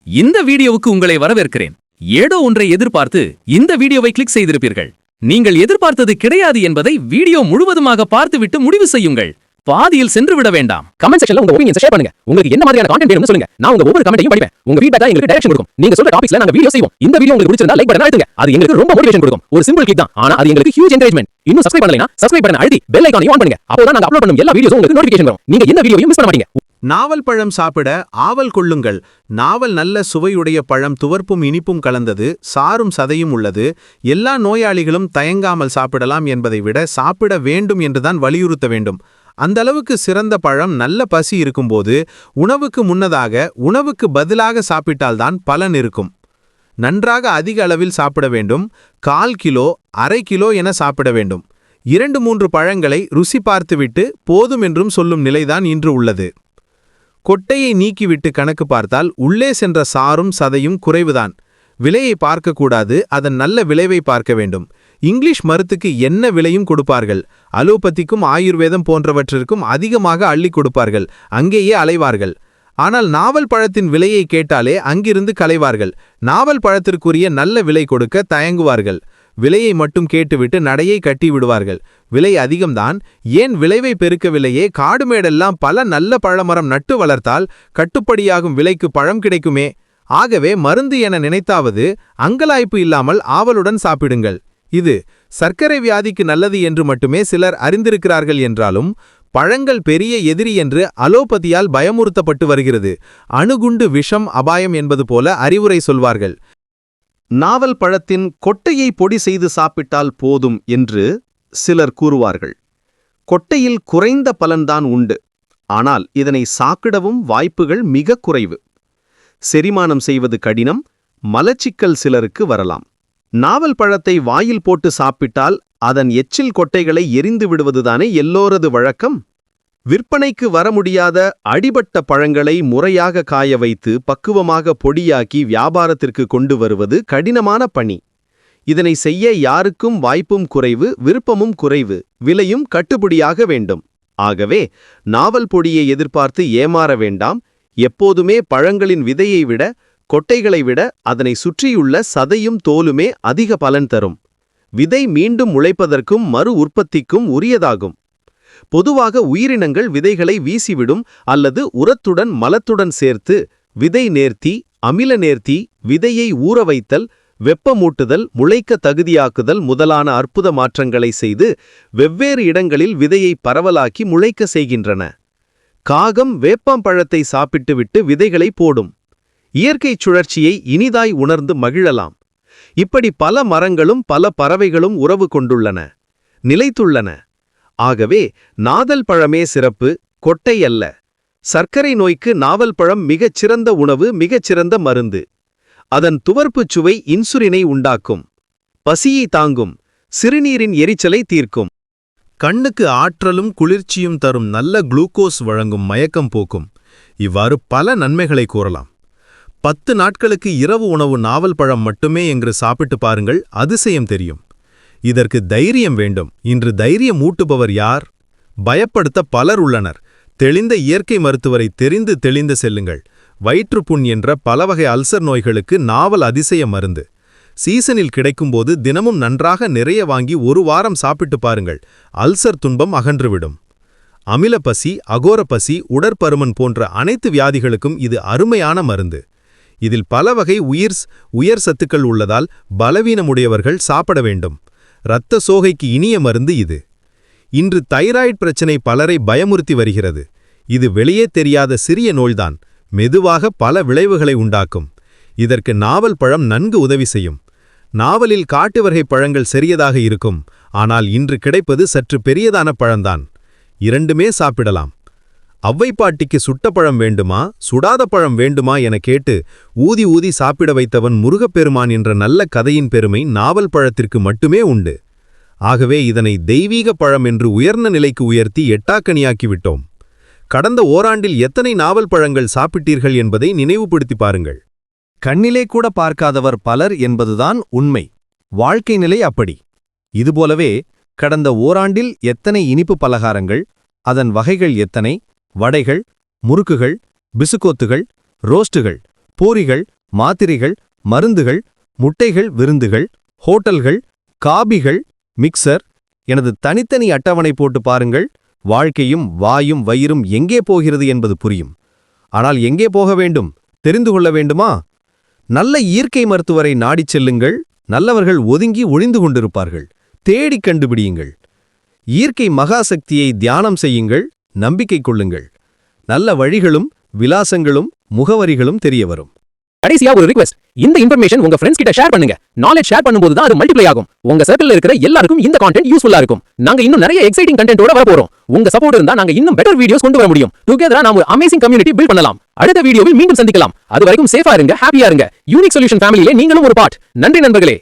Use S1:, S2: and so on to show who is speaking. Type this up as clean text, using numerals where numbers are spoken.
S1: இந்த வீடியோவுக்கு உங்களை வரவேற்கிறேன். ஏதோ ஒன்றை எதிர்பார்த்து இந்த வீடியோவை கிளிக் செய்திருப்பீர்கள். நீங்கள் எதிர்பார்த்தது கிடையாது என்பதை வீடியோ முழுவதுமாக பார்த்துவிட்டு முடிவு செய்யுங்கள். பாதியில் சென்று விட வேண்டாம்.
S2: கமெண்ட் செக்ஷன்ல உங்க ஒபினியன்ஸ் ஷேர் பண்ணுங்க. உங்களுக்கு என்ன மாதிரியான கண்டென்ட் வேணும்னு சொல்லுங்க. நான் உங்க ஒவ்வொரு கமெண்ட்டையும் படிப்பேன். உங்க ஃபீட்பேக் எங்களுக்கு டைரக்ஷன் கொடுக்கும். நீங்க சொல்ற டாபிக்ஸ்ல நாங்க வீடியோ செய்வோம். இந்த வீடியோ உங்களுக்கு பிடிச்சிருந்தா லைக் பட்டனை அழுத்துங்க. அது எங்களுக்கு ரொம்ப மோட்டிவேஷன் கொடுக்கும். ஒரு சிம்பிள் கிளிக் தான். ஆனா அது எங்களுக்கு ஹியூஜ் என்கரேஜ்மென்ட். இன்னும் சப்ஸ்கிரைப் பண்ணலைனா சப்ஸ்கிரைப் பட்டனை அழுத்தி பெல் ஐகானையும் ஆன் பண்ணுங்க. அப்போதான் நாங்க அப்லோட் பண்ணும் எல்லா வீடியோஸும் உங்களுக்கு நோட்டிஃபிகேஷன் வரும். நீங்க எந்த வீடியோவையும் மிஸ் பண்ண மாட்டீங்க.
S3: நாவல் பழம் சாப்பிட ஆவல் கொள்ளுங்கள். நாவல் நல்ல சுவையுடைய பழம், துவர்ப்பும் இனிப்பும் கலந்தது, சாரும் சதையும் உள்ளது. எல்லா நோயாளிகளும் தயங்காமல் சாப்பிடலாம் என்பதை விட சாப்பிட வேண்டும் என்றுதான் வலியுறுத்த வேண்டும். அந்த அளவுக்கு சிறந்த பழம். நல்ல பசி இருக்கும்போது உணவுக்கு முன்னதாக உணவுக்கு பதிலாக சாப்பிட்டால்தான் பலன் இருக்கும். நன்றாக அதிக அளவில் சாப்பிட வேண்டும். 1/4 கிலோ 1/2 கிலோ என சாப்பிட வேண்டும். 2-3 பழங்களை ருசி பார்த்துவிட்டு போதும் என்றும் சொல்லும் நிலைதான் இன்று உள்ளது. கொட்டையை நீக்கிவிட்டு கணக்கு பார்த்தால் உள்ளே சென்ற சாரும் சதையும் குறைவுதான். விலையை பார்க்கக்கூடாது, அதன் நல்ல விளைவை பார்க்க வேண்டும். இங்கிலீஷ் மருத்துக்கு என்ன விலையும் கொடுப்பார்கள். அலோபதிக்கும் ஆயுர்வேதம் போன்றவற்றிற்கும் அதிகமாக அள்ளி கொடுப்பார்கள். அங்கேயே அலைவார்கள். ஆனால் நாவல் பழத்தின் விலையை கேட்டாலே அங்கிருந்து கலைவார்கள். நாவல் பழத்திற்குரிய நல்ல விலை கொடுக்க தயங்குவார்கள். விலையை மட்டும் கேட்டுவிட்டு நடையை கட்டி விடுவார்கள். விலை அதிகம்தான், ஏன் விளைவை பெருக்கவில்லையே? காடுமேடெல்லாம் பல நல்ல பழமரம் நட்டு வளர்த்தால் கட்டுப்படியாகும் விலைக்கு பழம் கிடைக்குமே. ஆகவே மருந்து என நினைத்தாவது அங்கலாய்ப்பு இல்லாமல் ஆவலுடன் சாப்பிடுங்கள். இது சர்க்கரை வியாதிக்கு நல்லது என்று மட்டுமே சிலர் அறிந்திருக்கிறார்கள் என்றாலும் பழங்கள் பெரிய எதிரி என்று அலோபதியால் பயமுறுத்தப்பட்டு வருகிறது. அணுகுண்டு விஷம் அபாயம் என்பது போல அறிவுரை சொல்வார்கள்.
S4: நாவல் பழத்தின் கொட்டையை பொடி செய்து சாப்பிட்டால் போதும் என்று சிலர் கூறுவார்கள். கொட்டையில் குறைந்த பலன்தான் உண்டு. ஆனால் இதனை சாப்பிடவும் வாய்ப்புகள் மிக குறைவு. செரிமானம் செய்வது கடினம், மலச்சிக்கல் சிலருக்கு வரலாம். நாவல் பழத்தை வாயில் போட்டு சாப்பிட்டால் அதன் எச்சில் கொட்டைகளை எரிந்து விடுவதுதானே எல்லோரது வழக்கம். விற்பனைக்கு வர முடியாத அடிபட்ட பழங்களை முறையாக காய வைத்து பக்குவமாக பொடியாக்கி வியாபாரத்திற்கு கொண்டு வருவது கடினமான பணி. இதனை செய்ய யாருக்கும் வாய்ப்பும் குறைவு, விருப்பமும் குறைவு, விலையும் கட்டுப்படியாக வேண்டும். ஆகவே நாவல் பொடியை எதிர்பார்த்து ஏமாற வேண்டாம். எப்போதுமே பழங்களின் விதையை விட, கொட்டைகளை விட அதனை சுற்றியுள்ள சதையும் தோலுமே அதிக பலன் தரும். விதை மீண்டும் முளைப்பதற்கும் மறு உற்பத்திக்கும் உரியதாகும். பொதுவாக உயிரினங்கள் விதைகளை வீசிவிடும் அல்லது உரத்துடன் மலத்துடன் சேர்த்து விதை நேர்த்தி, அமில நேர்த்தி, விதையை ஊற வைத்தல், வெப்பமூட்டுதல், முளைக்க தகுதியாக்குதல் முதலான அற்புத மாற்றங்களை செய்து வெவ்வேறு இடங்களில் விதையை பரவலாக்கி முளைக்க செய்கின்றன. காகம் வேப்பம்பழத்தை சாப்பிட்டுவிட்டு விதைகளை போடும். இயற்கை சுழற்சியை இனிதாய் உணர்ந்து மகிழலாம். இப்படி பல மரங்களும் பல பறவைகளும் உறவு கொண்டுள்ளன, நிலைத்துள்ளன. ஆகவே நாதல் பழமே சிறப்பு, கொட்டை அல்ல. சர்க்கரை நோய்க்கு நாவல் பழம் மிகச் சிறந்த உணவு, மிகச்சிறந்த மருந்து. அதன் துவர்ப்புச் சுவை இன்சுலினை உண்டாக்கும், பசியை தாங்கும், சிறுநீரின் எரிச்சலை தீர்க்கும், கண்ணுக்கு ஆற்றலும் குளிர்ச்சியும் தரும், நல்ல குளுக்கோஸ் வழங்கும், மயக்கம் போக்கும். இவ்வாறு பல நன்மைகளை கூறலாம். 10 நாட்களுக்கு இரவு உணவு நாவல் பழம் மட்டுமே என்று சாப்பிட்டு பாருங்கள், அதிசயம் தெரியும். இதற்கு தைரியம் வேண்டும். இன்று தைரியம் ஊட்டுபவர் யார்? பயப்படுத்த பலர் உள்ளனர். தெளிந்த இயற்கை மருத்துவரை தெரிந்து தெளிந்து செல்லுங்கள். வயிற்றுப்புண் என்ற பலவகை அல்சர் நோய்களுக்கு நாவல் அதிசய மருந்து. சீசனில் கிடைக்கும்போது தினமும் நன்றாக நிறைய வாங்கி 1 வாரம் சாப்பிட்டு பாருங்கள். அல்சர் துன்பம் அகன்றுவிடும். அமிலப்பசி, அகோரப்பசி, உடற்பருமன் போன்ற அனைத்து வியாதிகளுக்கும் இது அருமையான மருந்து. இதில் பல வகை உயர் சத்துக்கள் உள்ளதால் பலவீனமுடையவர்கள் சாப்பிட வேண்டும். இரத்த சோகைக்கு இனிய மருந்து இது. இன்று தைராய்டு பிரச்சனை பலரை பயமுறுத்தி வருகிறது. இது வெளியே தெரியாத சிறிய நோய்தான், மெதுவாக பல விளைவுகளை உண்டாக்கும். இதற்கு நாவல் பழம் நன்கு உதவி செய்யும். நாவலில் காட்டு வகை பழங்கள் சிறியதாக இருக்கும். ஆனால் இன்று கிடைப்பது சற்று பெரியதான பழம்தான். இரண்டுமே சாப்பிடலாம். அவ்வைப்பாட்டிக்கு சுட்ட பழம் வேண்டுமா, சுடாத பழம் வேண்டுமா என கேட்டு ஊதி ஊதி சாப்பிட வைத்தவன் முருகப்பெருமான் என்ற நல்ல கதையின் பெருமை நாவல் பழத்திற்கு மட்டுமே உண்டு. ஆகவே இதனை தெய்வீக பழம் என்று உயர்ந்த நிலைக்கு உயர்த்தி எட்டாக்கனியாக்கிவிட்டோம். கடந்த ஓராண்டில் எத்தனை நாவல் பழங்கள் சாப்பிட்டீர்கள் என்பதை நினைவுபடுத்தி பாருங்கள்.
S5: கண்ணிலே கூட பார்க்காதவர் பலர் என்பதுதான் உண்மை. வாழ்க்கை நிலை அப்படி. இதுபோலவே கடந்த ஓராண்டில் எத்தனை இனிப்பு பலகாரங்கள், அதன் வகைகள் எத்தனை, வடைகள், முறுக்குகள், பிசுக்கோத்துகள், ரோஸ்டுகள், பூரிகள், மாத்திரைகள், மருந்துகள், முட்டைகள், விருந்துகள், ஹோட்டல்கள், காபிகள், மிக்சர், எனது தனித்தனி அட்டவணை போட்டு பாருங்கள். வாழ்க்கையும் வாயும் வயிறும் எங்கே போகிறது என்பது புரியும். ஆனால் எங்கே போக வேண்டும் தெரிந்து கொள்ள வேண்டுமா? நல்ல இயற்கை மருத்துவரை நாடிச் செல்லுங்கள். நல்லவர்கள் ஒதுங்கி ஒளிந்து கொண்டிருப்பார்கள். தேடிக் கண்டுபிடியுங்கள். இயற்கை மகாசக்தியை தியானம் செய்யுங்கள். நம்பிக்கை கொள்ளுங்கள். நல்ல வழிகளும் விலாசங்களும் முகவரிகளும் தெரிய வரும்.
S2: கடைசியா ஒரு ரிக்வெஸ்ட், இந்த இன்ஃபர்மேஷன் உங்க ஃப்ரெண்ட்ஸ் கிட்ட ஷேர் பண்ணுங்க. நாலேஜ் ஷேர் பண்ணும்போது தான் அது மல்டிப்ளை ஆகும். உங்க சர்க்கிள்ல இருக்கிற எல்லாருக்கும் இந்த கான்டென்ட் யூஸ்ஃபுல்லா இருக்கும். நாங்க இன்னும் நிறைய எக்ஸைட்டிங் கண்டென்ட்டோட வர போறோம். உங்க சப்போர்ட் இருந்தா நாங்க இன்னும் பெட்டர் வீடியோஸ் கொண்டு வர முடியும். டுகெதரா நாம ஒரு அமேசிங் கம்யூனிட்டி பில்ட் பண்ணலாம். அடுத்த வீடியோவில் மீண்டும் சந்திக்கலாம். அது வரைக்கும் சேஃபா இருங்க, ஹாப்பியா இருங்க. யூனிக் சொல்யூஷன் ஃபேமிலியிலே நீங்களும் ஒரு பார்ட். நன்றி நண்பர்களே.